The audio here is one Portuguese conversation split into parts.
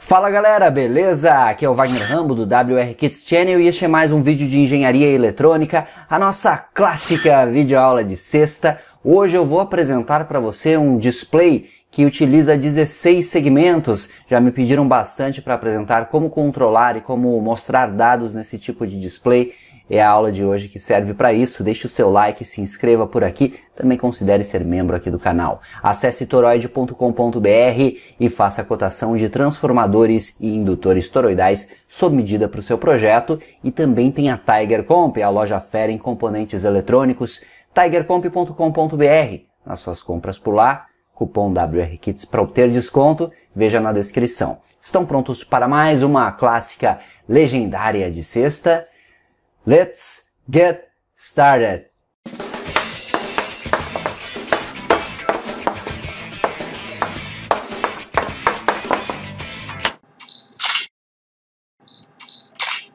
Fala galera, beleza? Aqui é o Wagner Rambo do WR Kits Channel e este é mais um vídeo de engenharia eletrônica, a nossa clássica videoaula de sexta. Hoje eu vou apresentar para você um display que utiliza 16 segmentos. Já me pediram bastante para apresentar como controlar e como mostrar dados nesse tipo de display. É a aula de hoje que serve para isso. Deixe o seu like, se inscreva por aqui, também considere ser membro aqui do canal. Acesse toroid.com.br e faça a cotação de transformadores e indutores toroidais sob medida para o seu projeto. E também tem a Tiger Comp, a loja fera em componentes eletrônicos, tigercomp.com.br. Nas suas compras por lá, cupom WRKITS para obter desconto, veja na descrição. Estão prontos para mais uma clássica legendária de sexta? Let's get started!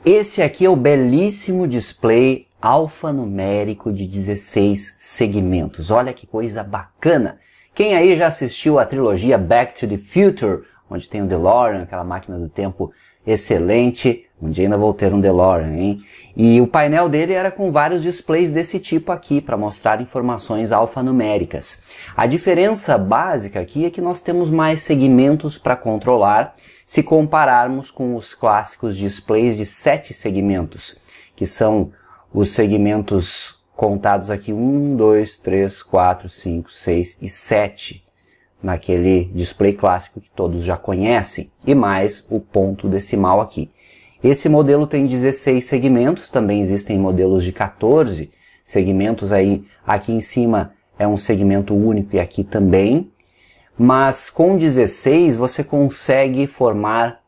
Esse aqui é o belíssimo display alfanumérico de 16 segmentos. Olha que coisa bacana! Quem aí já assistiu a trilogia Back to the Future, onde tem o DeLorean, aquela máquina do tempo excelente? Um dia ainda vou ter um DeLorean, hein? E o painel dele era com vários displays desse tipo aqui, para mostrar informações alfanuméricas. A diferença básica aqui é que nós temos mais segmentos para controlar, se compararmos com os clássicos displays de 7 segmentos, que são os segmentos contados aqui 1, 2, 3, 4, 5, 6 e 7, naquele display clássico que todos já conhecem, e mais o ponto decimal aqui. Esse modelo tem 16 segmentos, também existem modelos de 14 segmentos aí. Aqui em cima é um segmento único e aqui também. Mas com 16 você consegue formar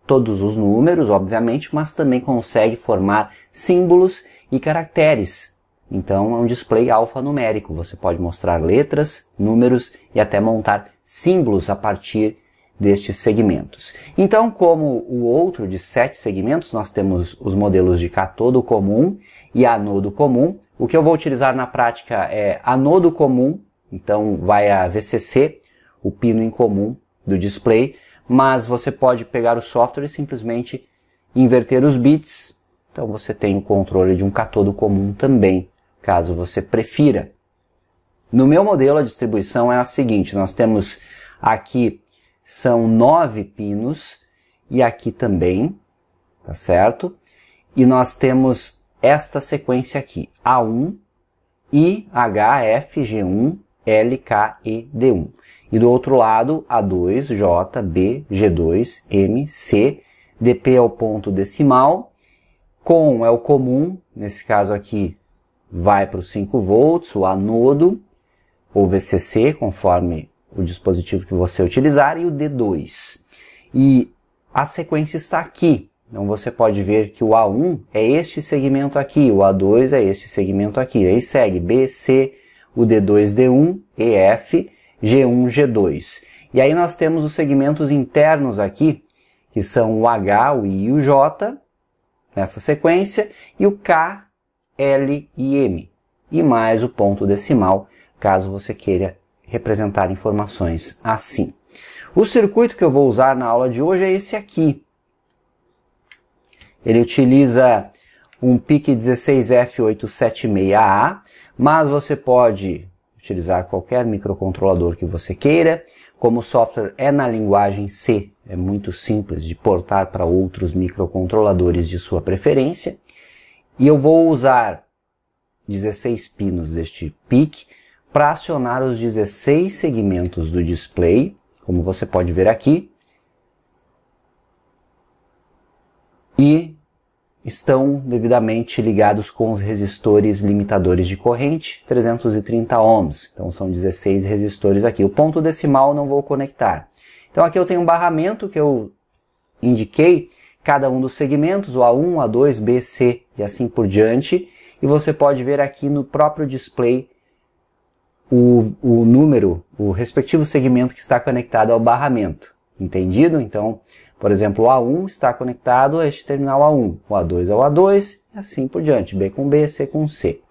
todos os números, obviamente, mas também consegue formar símbolos e caracteres. Então é um display alfanumérico. Você pode mostrar letras, números e até montar símbolos a partir destes segmentos. Então, como o outro de 7 segmentos, nós temos os modelos de cátodo comum e anodo comum. O que eu vou utilizar na prática é anodo comum, então vai a VCC, o pino em comum do display, mas você pode pegar o software e simplesmente inverter os bits. Então você tem o controle de um cátodo comum também, caso você prefira. No meu modelo a distribuição é a seguinte: nós temos aqui são 9 pinos, e aqui também, tá certo? E nós temos esta sequência aqui, A1, I, H, F, G1, L, K, E, D1. E do outro lado, A2, J, B, G2, M, C, DP é o ponto decimal, COM é o comum, nesse caso aqui vai para os 5 volts, o anodo, ou VCC, conforme o dispositivo que você utilizar, e o D2. E a sequência está aqui. Então você pode ver que o A1 é este segmento aqui, o A2 é este segmento aqui. Aí segue B, C, o D2, D1, E, F, G1, G2. E aí nós temos os segmentos internos aqui, que são o H, o I e o J, nessa sequência, e o K, L e M. E mais o ponto decimal, caso você queira representar informações assim. O circuito que eu vou usar na aula de hoje é esse aqui. Ele utiliza um PIC 16F876A, mas você pode utilizar qualquer microcontrolador que você queira. Como o software é na linguagem C, é muito simples de portar para outros microcontroladores de sua preferência. E eu vou usar 16 pinos deste PIC para acionar os 16 segmentos do display, como você pode ver aqui, e estão devidamente ligados com os resistores limitadores de corrente, 330 ohms, então são 16 resistores aqui. O ponto decimal não vou conectar. Então aqui eu tenho um barramento que eu indiquei, cada um dos segmentos, o A1, A2, B, C e assim por diante, e você pode ver aqui no próprio display o número, o respectivo segmento que está conectado ao barramento. Entendido? Então, por exemplo, o A1 está conectado a este terminal A1, o A2 ao A2 e assim por diante, B com B, C com C.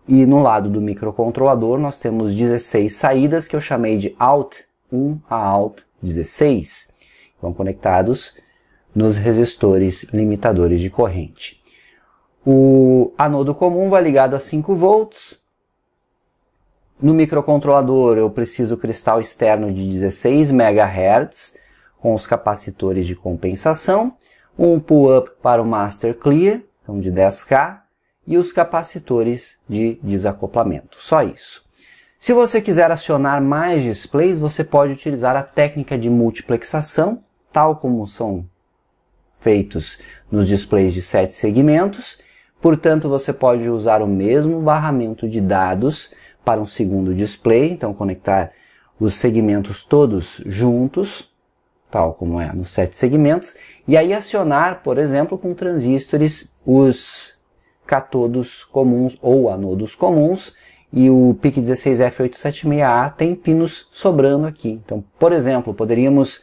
E no lado do microcontrolador nós temos 16 saídas que eu chamei de Out 1 a Out 16. vão conectados nos resistores limitadores de corrente. O anodo comum vai ligado a 5 volts. No microcontrolador eu preciso cristal externo de 16 MHz com os capacitores de compensação, um pull-up para o master clear, então de 10K, e os capacitores de desacoplamento. Só isso. Se você quiser acionar mais displays, você pode utilizar a técnica de multiplexação, tal como são feitos nos displays de 7 segmentos. Portanto, você pode usar o mesmo barramento de dados para um segundo display, então conectar os segmentos todos juntos, tal como é nos 7 segmentos, e aí acionar, por exemplo, com transistores os catodos comuns ou anodos comuns, e o PIC16F876A tem pinos sobrando aqui. Então, por exemplo, poderíamos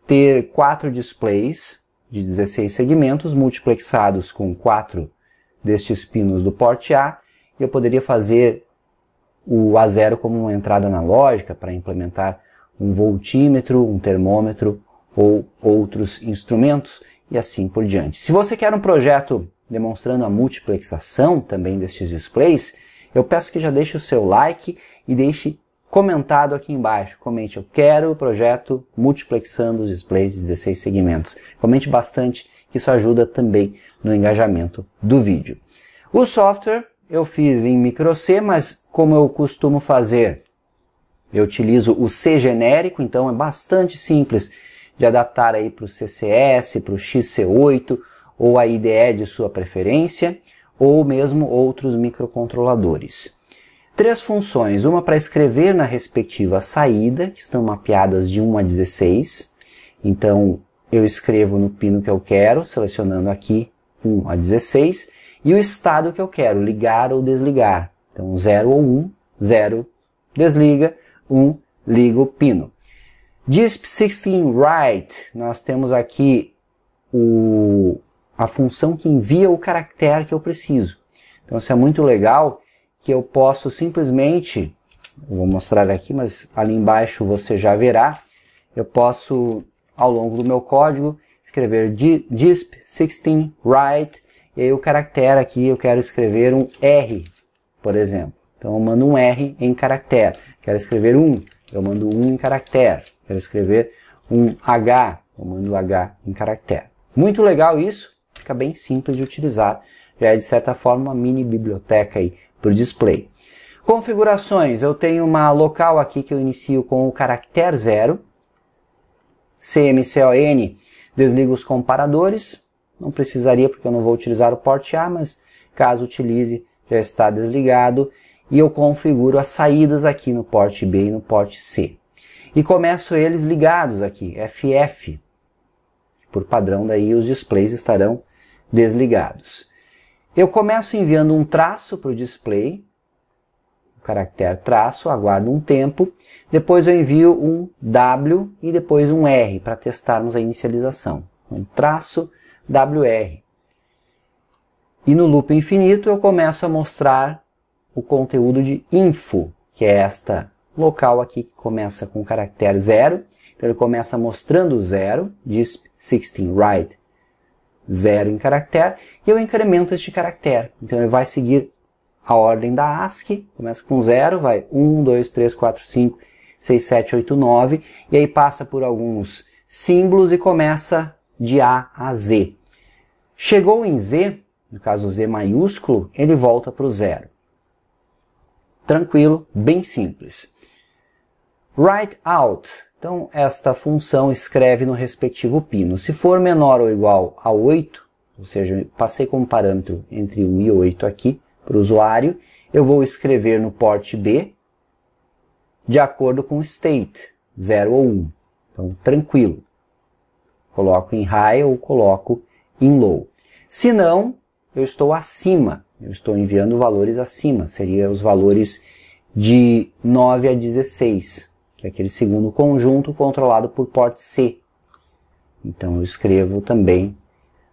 ter 4 displays de 16 segmentos multiplexados com 4 destes pinos do porte A, e eu poderia fazer o A0 como uma entrada analógica para implementar um voltímetro, um termômetro ou outros instrumentos e assim por diante. Se você quer um projeto demonstrando a multiplexação também destes displays, eu peço que já deixe o seu like e deixe comentado aqui embaixo. Comente, eu quero o projeto multiplexando os displays de 16 segmentos. Comente bastante, que isso ajuda também no engajamento do vídeo. O software eu fiz em micro C, mas como eu costumo fazer, eu utilizo o C genérico, então é bastante simples de adaptar aí para o CCS, para o XC8 ou a IDE de sua preferência, ou mesmo outros microcontroladores. 3 funções, uma para escrever na respectiva saída, que estão mapeadas de 1 a 16, então eu escrevo no pino que eu quero, selecionando aqui 1 a 16, e o estado que eu quero, ligar ou desligar. Então 0 ou 1, 0 desliga, 1 liga o pino. DISP16Write, nós temos aqui a função que envia o caractere que eu preciso. Então isso é muito legal, que eu posso simplesmente, eu vou mostrar aqui, mas ali embaixo você já verá, eu posso, ao longo do meu código, escrever DISP16Write, e aí o caractere aqui eu quero escrever um R, por exemplo. Então eu mando um R em caractere. Quero escrever um, eu mando um em caractere. Quero escrever um H, eu mando H em caractere. Muito legal isso, fica bem simples de utilizar. Já é de certa forma uma mini biblioteca aí por display. Configurações, eu tenho uma local aqui que eu inicio com o caractere 0. CMCON, desligo os comparadores. Não precisaria porque eu não vou utilizar o porte A, mas caso utilize já está desligado. E eu configuro as saídas aqui no porte B e no porte C. E começo eles ligados aqui, FF. Por padrão daí os displays estarão desligados. Eu começo enviando um traço para o display, o caractere traço, aguardo um tempo, depois eu envio um W e depois um R para testarmos a inicialização. Um traço WR. E no loop infinito eu começo a mostrar o conteúdo de info, que é esta local aqui que começa com o caractere 0. Então ele começa mostrando o 0, DISP16Write 0 em caractere, e eu incremento este caractere. Então ele vai seguir a ordem da ASCII, começa com 0, vai 1, 2, 3, 4, 5, 6, 7, 8, 9, e aí passa por alguns símbolos e começa de A a Z. Chegou em Z, no caso Z maiúsculo, ele volta para o 0. Tranquilo, bem simples. Write out. Então, esta função escreve no respectivo pino. Se for menor ou igual a 8, ou seja, passei como parâmetro entre 1 e 8 aqui para o usuário, eu vou escrever no porte B de acordo com o state, 0 ou 1. Então, tranquilo. Coloco em high ou coloco em low. Se não, eu estou acima. Eu estou enviando valores acima. Seriam os valores de 9 a 16. Que é aquele segundo conjunto controlado por porte C. Então eu escrevo também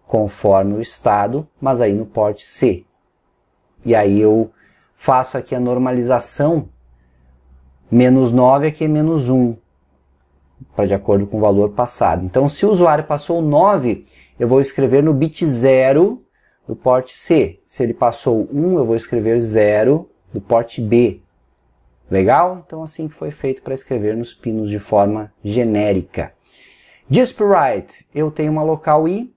conforme o estado, mas aí no porte C. E aí eu faço aqui a normalização, menos 9 aqui é menos 1. para de acordo com o valor passado. Então, se o usuário passou 9, eu vou escrever no bit 0 do porte C. Se ele passou 1, eu vou escrever 0 do porte B. Legal? Então, assim que foi feito para escrever nos pinos de forma genérica. DispWrite, eu tenho uma local i,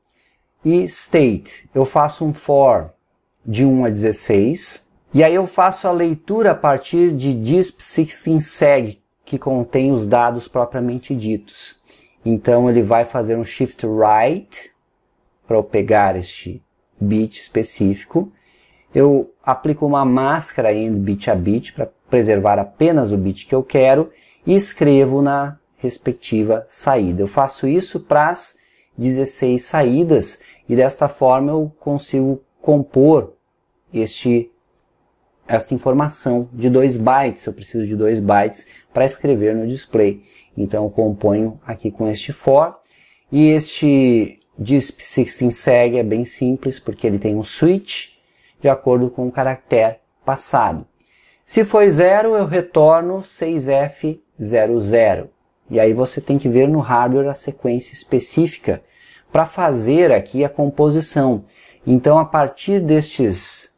e state, eu faço um for de 1 a 16, e aí eu faço a leitura a partir de disp16seg, que contém os dados propriamente ditos. Então ele vai fazer um shift right, para eu pegar este bit específico. Eu aplico uma máscara end bit a bit, para preservar apenas o bit que eu quero, e escrevo na respectiva saída. Eu faço isso para as 16 saídas, e desta forma eu consigo compor esta informação de 2 bytes. Eu preciso de 2 bytes para escrever no display. Então eu componho aqui com este for, e este disp16seg é bem simples, porque ele tem um switch de acordo com o caractere passado. Se foi 0, eu retorno 6F00. E aí você tem que ver no hardware a sequência específica para fazer aqui a composição. Então, a partir destes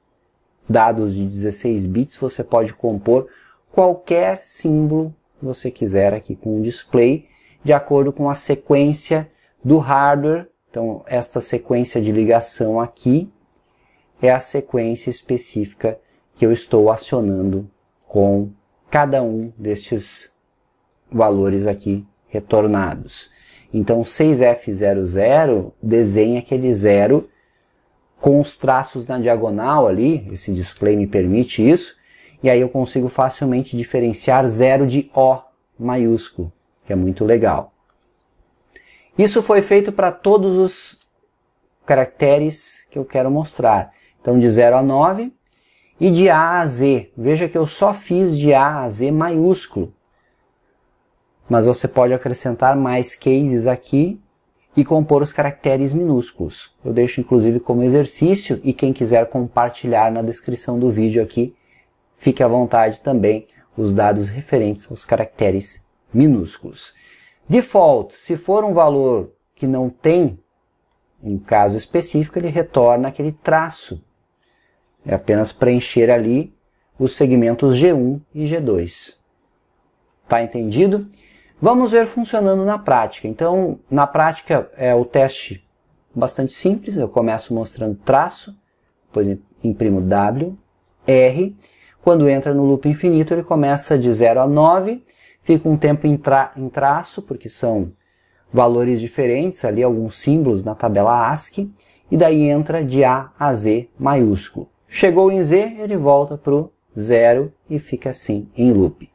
dados de 16 bits, você pode compor qualquer símbolo que você quiser aqui com o display, de acordo com a sequência do hardware. Então, esta sequência de ligação aqui é a sequência específica que eu estou acionando com cada um destes valores aqui retornados. Então 6F00 desenha aquele 0 com os traços na diagonal ali, esse display me permite isso, e aí eu consigo facilmente diferenciar 0 de O maiúsculo, que é muito legal. Isso foi feito para todos os caracteres que eu quero mostrar. Então de 0 a 9 e de A a Z. Veja que eu só fiz de A a Z maiúsculo. Mas você pode acrescentar mais cases aqui e compor os caracteres minúsculos. Eu deixo inclusive como exercício, e quem quiser compartilhar na descrição do vídeo aqui, fique à vontade também os dados referentes aos caracteres minúsculos. Default, se for um valor que não tem um caso específico, ele retorna aquele traço. É apenas preencher ali os segmentos G1 e G2. Tá entendido? Vamos ver funcionando na prática. Então, na prática, é o teste bastante simples. Eu começo mostrando traço, depois imprimo W, R. Quando entra no loop infinito, ele começa de 0 a 9, fica um tempo em traço, porque são valores diferentes, ali alguns símbolos na tabela ASCII, e daí entra de A a Z maiúsculo. Chegou em Z, ele volta para o 0 e fica assim em loop.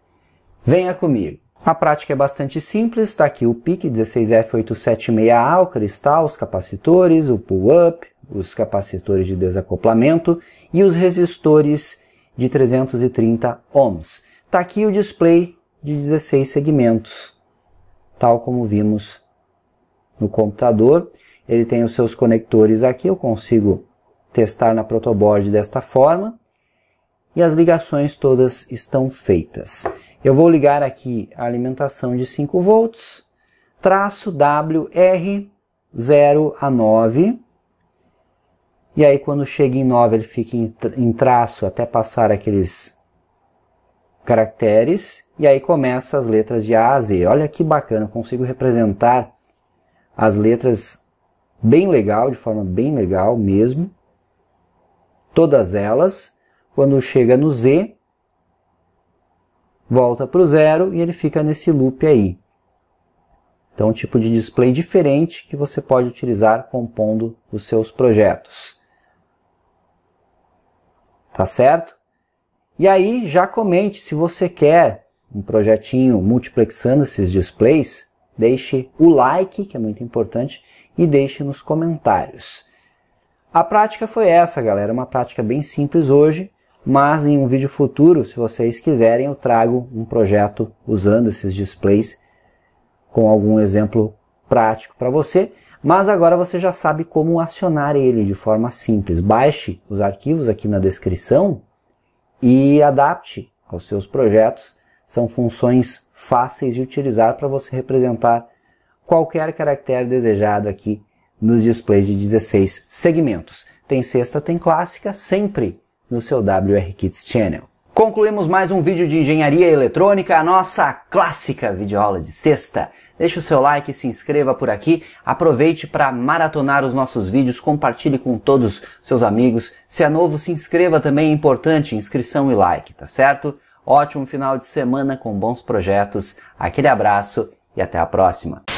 Venha comigo. A prática é bastante simples, está aqui o PIC 16F876A, o cristal, os capacitores, o pull-up, os capacitores de desacoplamento e os resistores de 330 ohms. Está aqui o display de 16 segmentos, tal como vimos no computador. Ele tem os seus conectores aqui, eu consigo testar na protoboard desta forma, e as ligações todas estão feitas. Eu vou ligar aqui a alimentação de 5 volts, traço WR 0 a 9, e aí quando chega em 9 ele fica em traço até passar aqueles caracteres, e aí começa as letras de A a Z. Olha que bacana, eu consigo representar as letras bem legal, de forma bem legal mesmo, todas elas. Quando chega no Z, volta para o 0 e ele fica nesse loop aí. Então, um tipo de display diferente que você pode utilizar compondo os seus projetos. Tá certo? E aí, já comente se você quer um projetinho multiplexando esses displays, deixe o like, que é muito importante, e deixe nos comentários. A prática foi essa, galera, uma prática bem simples hoje, mas em um vídeo futuro, se vocês quiserem, eu trago um projeto usando esses displays com algum exemplo prático para você. Mas agora você já sabe como acionar ele de forma simples. Baixe os arquivos aqui na descrição e adapte aos seus projetos. São funções fáceis de utilizar para você representar qualquer caractere desejado aqui nos displays de 16 segmentos. Tem sexta, tem clássica, sempre no seu WRKits Channel. Concluímos mais um vídeo de engenharia eletrônica, a nossa clássica videoaula de sexta. Deixe o seu like e se inscreva por aqui. Aproveite para maratonar os nossos vídeos, compartilhe com todos os seus amigos. Se é novo, se inscreva também, é importante, inscrição e like, tá certo? Ótimo final de semana com bons projetos. Aquele abraço e até a próxima.